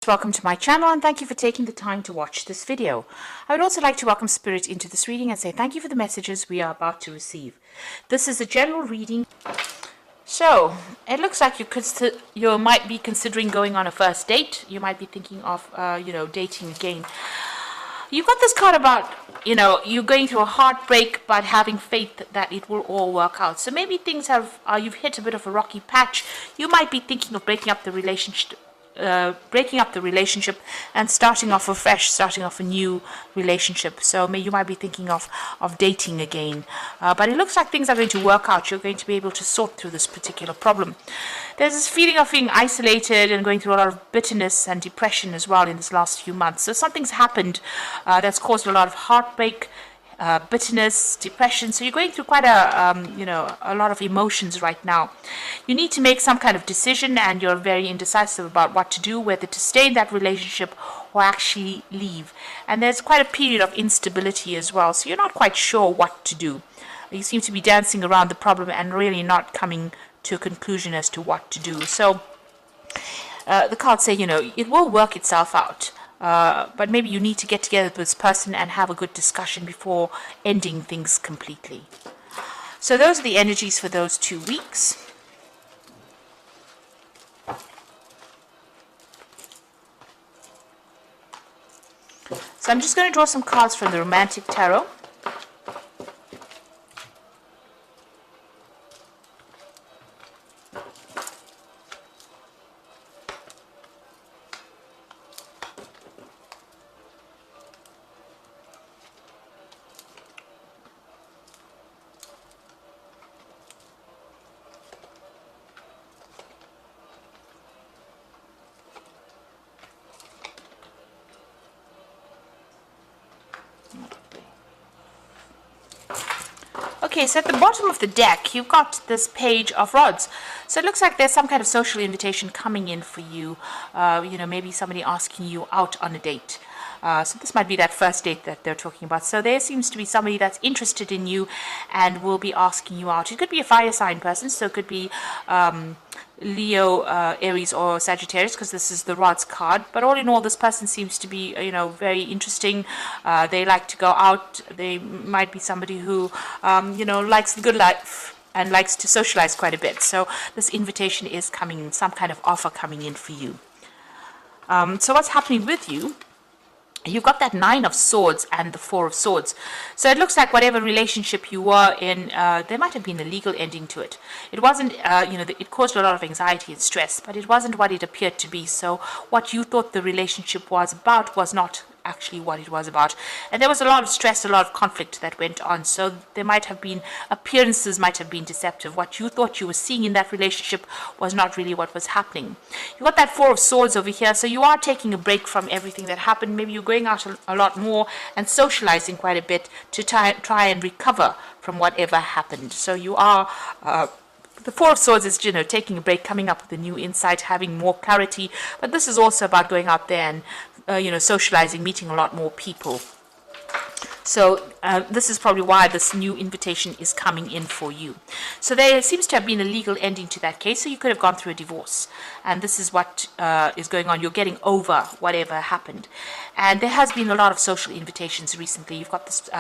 Welcome to my channel and thank you for taking the time to watch this video. I would also like to welcome Spirit into this reading and say thank you for the messages we are about to receive. This is a general reading. So, it looks like you might be considering going on a first date. You might be thinking of, dating again. You've got this card about, you're going through a heartbreak, but having faith that it will all work out. So maybe things you've hit a bit of a rocky patch. You might be thinking of breaking up the relationship and starting off afresh, starting off a new relationship. So you might be thinking of dating again. But it looks like things are going to work out. You're going to be able to sort through this particular problem. There's this feeling of being isolated and going through a lot of bitterness and depression as well in this last few months. So something's happened that's caused a lot of heartbreak, bitterness, depression. So you're going through quite a lot of emotions right now. You need to make some kind of decision and you're very indecisive about what to do, whether to stay in that relationship or actually leave. And there's quite a period of instability as well. So you're not quite sure what to do. You seem to be dancing around the problem and really not coming to a conclusion as to what to do. So the cards say, it will work itself out. But maybe you need to get together with this person and have a good discussion before ending things completely. So those are the energies for those 2 weeks. So I'm just going to draw some cards from the Romantic Tarot. Okay, so at the bottom of the deck, you've got this Page of Rods. So it looks like there's some kind of social invitation coming in for you. Maybe somebody asking you out on a date. So this might be that first date that they're talking about. So there seems to be somebody that's interested in you and will be asking you out. It could be a fire sign person, so it could be Leo, Aries, or Sagittarius, because this is the Rods card. But all in all, this person seems to be, very interesting. They like to go out. They might be somebody who, likes the good life and likes to socialize quite a bit. So this invitation is coming in, some kind of offer coming in for you. So what's happening with you? You've got that 9 of Swords and the 4 of Swords. So it looks like whatever relationship you were in, there might have been a legal ending to it. It wasn't, it caused a lot of anxiety and stress, but it wasn't what it appeared to be. So what you thought the relationship was about was not actually what it was about. And there was a lot of stress, a lot of conflict that went on. So there might have been, appearances might have been deceptive. What you thought you were seeing in that relationship was not really what was happening. You got that 4 of Swords over here. So you are taking a break from everything that happened. Maybe you're going out a lot more and socializing quite a bit to try and recover from whatever happened. So you are the 4 of Swords is, taking a break, coming up with a new insight, having more clarity. But this is also about going out there and socializing, meeting a lot more people. So this is probably why this new invitation is coming in for you. So there seems to have been a legal ending to that case. So you could have gone through a divorce. And this is what is going on. You're getting over whatever happened. And there has been a lot of social invitations recently. You've got this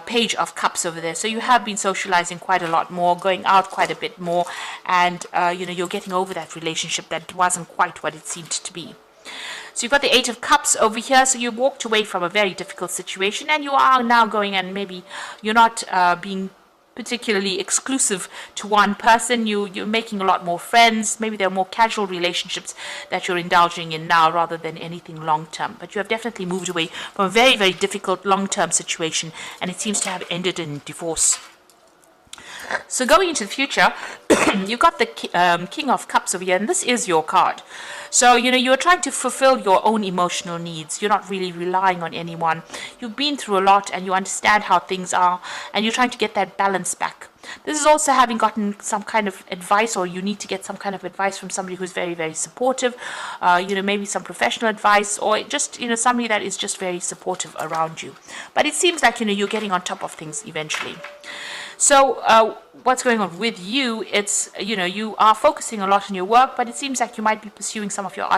Page of Cups over there. So you have been socializing quite a lot more, going out quite a bit more. And, you're getting over that relationship that wasn't quite what it seemed to be. So you've got the 8 of Cups over here. So you walked away from a very difficult situation and you are now going, and maybe you're not being particularly exclusive to one person. You're making a lot more friends. Maybe there are more casual relationships that you're indulging in now rather than anything long-term. But you have definitely moved away from a very, very difficult long-term situation, and it seems to have ended in divorce. So going into the future, you've got the King of Cups over here, and this is your card. So, you're trying to fulfill your own emotional needs. You're not really relying on anyone. You've been through a lot and you understand how things are, and you're trying to get that balance back. This is also having gotten some kind of advice, or you need to get some kind of advice from somebody who's very, very supportive, maybe some professional advice, or just, somebody that is just very supportive around you. But it seems like, you're getting on top of things eventually. So what's going on with you? It's, you are focusing a lot on your work, but it seems like you might be pursuing some of your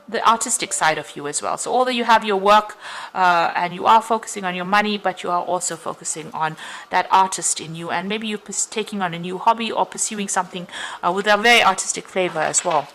the artistic side of you as well. So although you have your work and you are focusing on your money, but you are also focusing on that artist in you, and maybe you're taking on a new hobby or pursuing something with a very artistic flavor as well.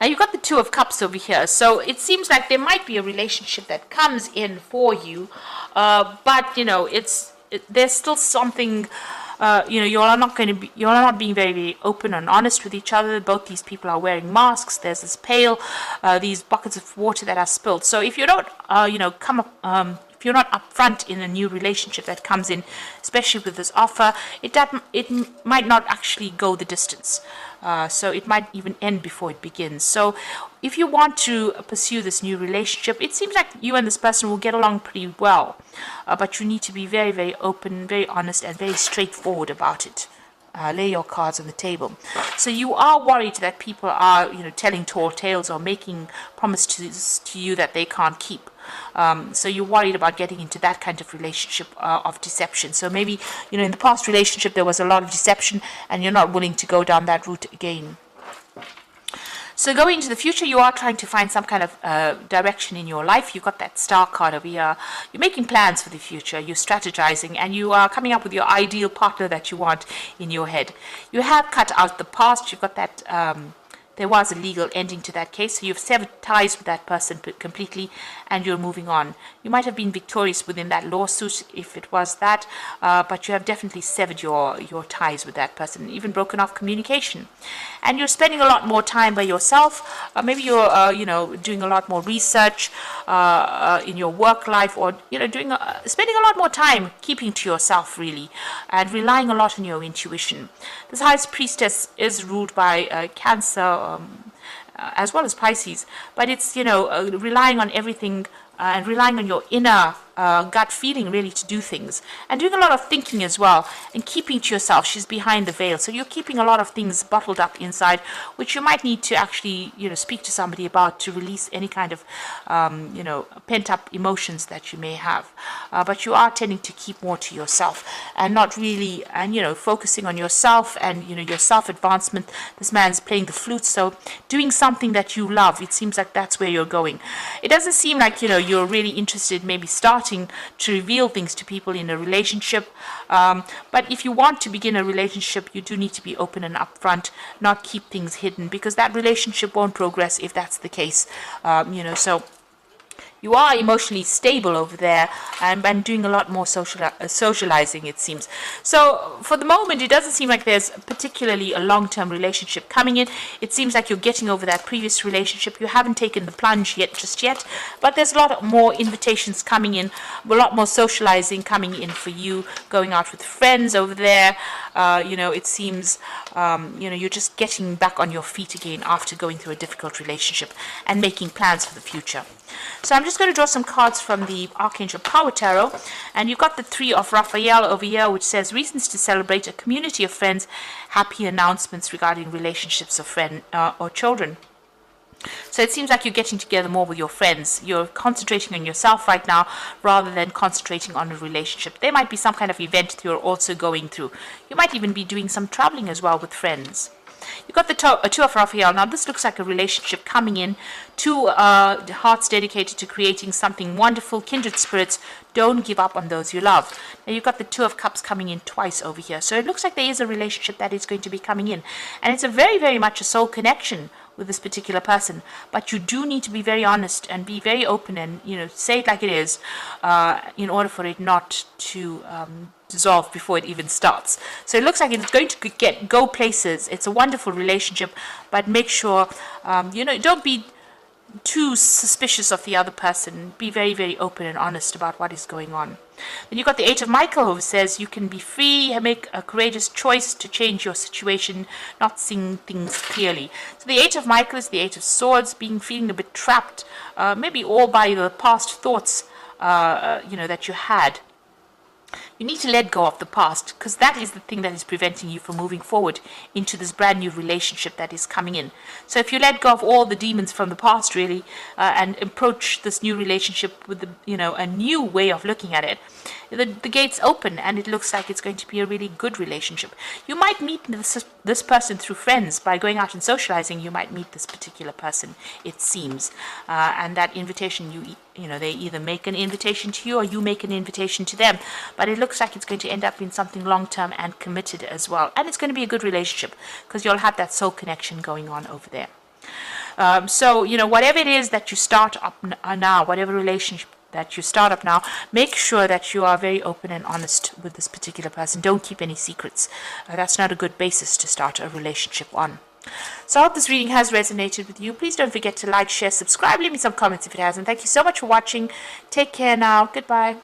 Now you've got the Two of Cups over here, so it seems like there might be a relationship that comes in for you, but there's still something. You're not being very, very open and honest with each other. Both these people are wearing masks. There's this pail, these buckets of water that are spilled. So if you don't, if you're not upfront in a new relationship that comes in, especially with this offer, it might not actually go the distance. So it might even end before it begins. So if you want to pursue this new relationship, it seems like you and this person will get along pretty well. But you need to be very, very open, very honest, and very straightforward about it. Lay your cards on the table. So you are worried that people are, telling tall tales or making promises to you that they can't keep. So you're worried about getting into that kind of relationship of deception. So maybe, in the past relationship there was a lot of deception and you're not willing to go down that route again. So going into the future, you are trying to find some kind of direction in your life. You've got that Star card over here. You're making plans for the future. You're strategizing, and you are coming up with your ideal partner that you want in your head. You have cut out the past. You've got that there was a legal ending to that case, so you've severed ties with that person completely, and you're moving on. You might have been victorious within that lawsuit if it was that, but you have definitely severed your ties with that person, even broken off communication. And you're spending a lot more time by yourself. Maybe you're doing a lot more research in your work life, or spending a lot more time keeping to yourself really, and relying a lot on your intuition. This High Priestess is ruled by Cancer, as well as Pisces, but it's relying on everything and relying on your inner gut feeling really to do things, and doing a lot of thinking as well, and keeping to yourself. She's behind the veil, so you're keeping a lot of things bottled up inside, which you might need to actually speak to somebody about to release any kind of pent up emotions that you may have. But you are tending to keep more to yourself and not really, and focusing on yourself and your self advancement. This man's playing the flute, so doing something that you love. It seems like that's where you're going. It doesn't seem like you're really interested maybe starting to reveal things to people in a relationship, but if you want to begin a relationship, you do need to be open and upfront, not keep things hidden, because that relationship won't progress if that's the case. So you are emotionally stable over there, and doing a lot more socializing, it seems. So for the moment, it doesn't seem like there's particularly a long-term relationship coming in. It seems like you're getting over that previous relationship. You haven't taken the plunge just yet, but there's a lot more invitations coming in, a lot more socializing coming in for you, going out with friends over there. It seems, you're just getting back on your feet again after going through a difficult relationship and making plans for the future. So I'm just going to draw some cards from the Archangel Power Tarot, and you've got the Three of Raphael over here, which says reasons to celebrate a community of friends, happy announcements regarding relationships of friends or children. So it seems like you're getting together more with your friends. You're concentrating on yourself right now rather than concentrating on a relationship. There might be some kind of event that you're also going through. You might even be doing some traveling as well with friends. You've got the Two of Raphael. Now this looks like a relationship coming in. Two hearts dedicated to creating something wonderful. Kindred spirits, don't give up on those you love. Now you've got the Two of Cups coming in twice over here. So it looks like there is a relationship that is going to be coming in. And it's a very, very much a soul connection with this particular person, but you do need to be very honest and be very open and say it like it is, in order for it not to dissolve before it even starts. So it looks like it's going to go places. It's a wonderful relationship, but make sure don't be too suspicious of the other person. Be very, very open and honest about what is going on. Then you've got the Eight of Michael, who says you can be free and make a courageous choice to change your situation, not seeing things clearly. So the Eight of Michael is the Eight of Swords, feeling a bit trapped, maybe all by the past thoughts that you had. You need to let go of the past, because that is the thing that is preventing you from moving forward into this brand new relationship that is coming in. So if you let go of all the demons from the past, really, and approach this new relationship with a new way of looking at it, the gates open, and it looks like it's going to be a really good relationship. You might meet this person through friends. By going out and socializing, you might meet this particular person, it seems, and that invitation, they either make an invitation to you or you make an invitation to them. But it looks like it's going to end up in something long-term and committed as well. And it's going to be a good relationship because you'll have that soul connection going on over there. So, whatever it is that you start up now, whatever relationship that you start up now, make sure that you are very open and honest with this particular person. Don't keep any secrets. That's not a good basis to start a relationship on. So I hope this reading has resonated with you. Please don't forget to like, share, subscribe, leave me some comments if it hasn't. Thank you so much for watching. Take care now. Goodbye.